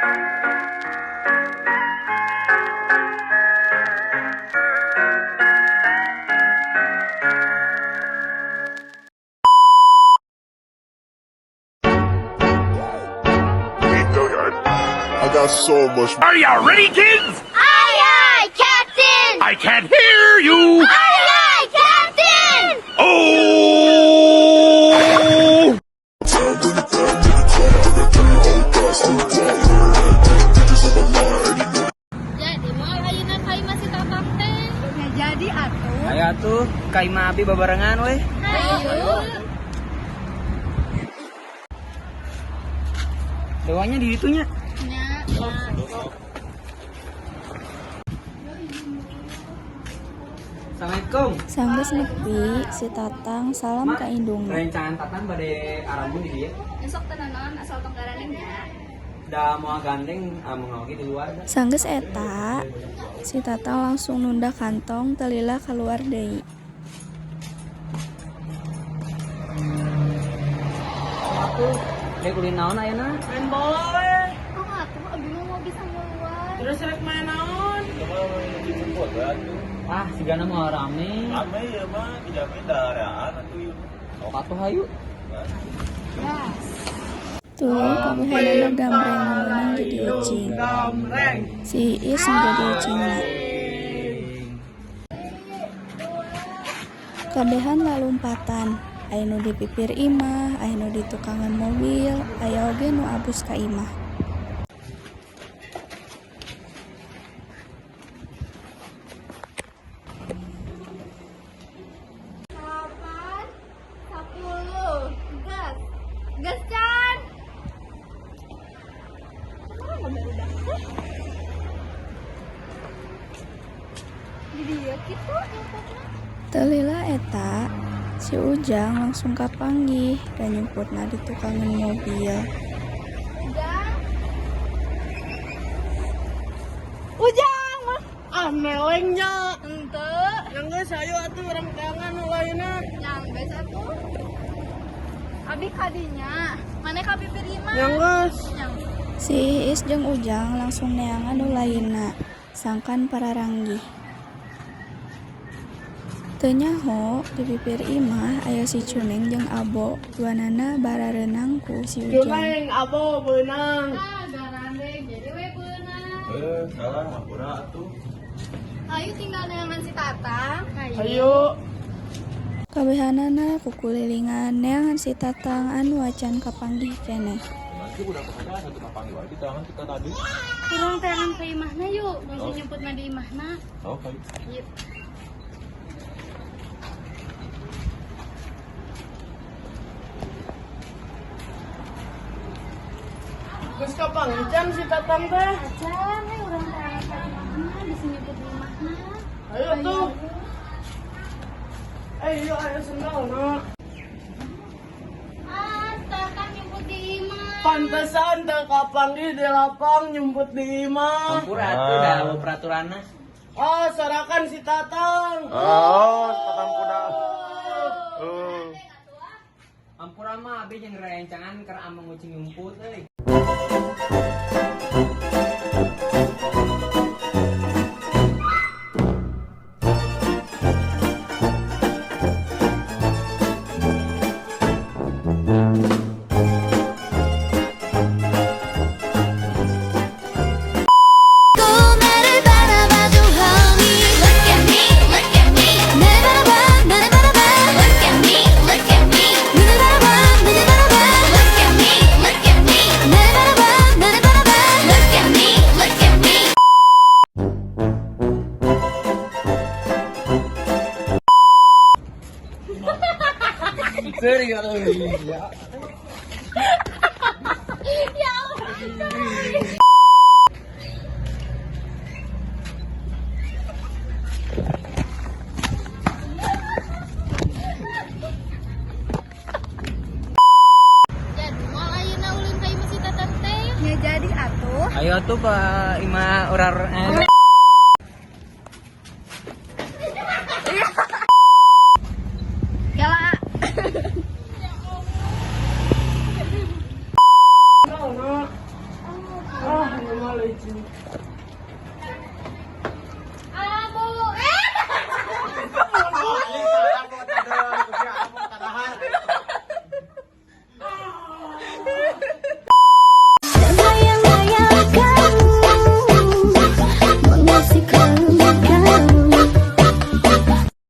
I got so much. Are you ready, kids? Aye, aye, Captain! I can't hear you. Aye, aye, Captain! Oh! Jadi mau ayunan kai masih tatap teh. Ya jadi atuh. Aya tuh ka Imah Abi babarengan we. Ayo. Dewanya di ditunya. Assalamualaikum. Sanggeus nepi si Tatang salam ka indungna. Rencangan Tatang bade arambun di dieu. Besok tenanon asal tonggarannya. Da moal gandeng mengogi di luar. Sanggeus eta si Tatang langsung nunda kantong telila keluar deui. Atuh, dek ulin naon ayeuna? Main bola we. Oh, atuh abi mau bisa keluar. Terus rek main naon? Ah, sigana mah rame. Rame ya mah, tidak beda reaan atuh. Sok atuh hayu. Tuh kabehanana gambreng menang jadi ucing. Si Is jadi ucingna. Kabehan lalumpatan. Aya nu di pipir imah, aya nu di tukangan mobil, aya oge nu abus ka imah. Kapan? 10. Gas. Gas, Chan. Jadi ya gitu Telila eta si Ujang langsung kapanggih dan nyemputna di tukangan mobil. Ujang mah. Ah melengnya. Ente Yang geus ayo atuh urang kangen nu lainna. yang biasa tuh. Abi kadinya. Mana ka pipir imah? Yang geus. Yang Si Is jeung Ujang langsung neangan nu lainna, sangkan pararanggih. Teu nyaho di pipir imah aya si Cuneng jeung Abo, duanana barareunang ku si Ujang. Cuneng abo beunang. garandeng jadi we beunang. Salah ngapura atuh. Ayo tinggal neangan si Tatang. Ayo. Kabehanana kukulilingan neangan si Tatang anu acan kapanggih keneh. Nanti udah kepada satu kapangi wae di tangan kita tadi. Kurang teangan ke imahna yuk. Masih nyemputna di imahna. Oke. Yuk. Geus kapanggican si Tatang teh. Acan, we urang teangan ke imahna. Bisa nyemput di imahna. Ayo tuh. Ayo ayo sendalna. Tatang nyemput di imah. Pantesan teu kapanggih di lapang nyumput di imah. Campur atuh da peraturanna. Oh, sorakan si Tatang. Oh, Tatang kuda. Ampura mah abi jeung rencangan keur amang ucing ngumput euy. Serius. Ya Allah. Jadi mau ayeuna ulin ka imah si Tatang teh. Ya jadi atuh. Ayo tuh Pak Imah urar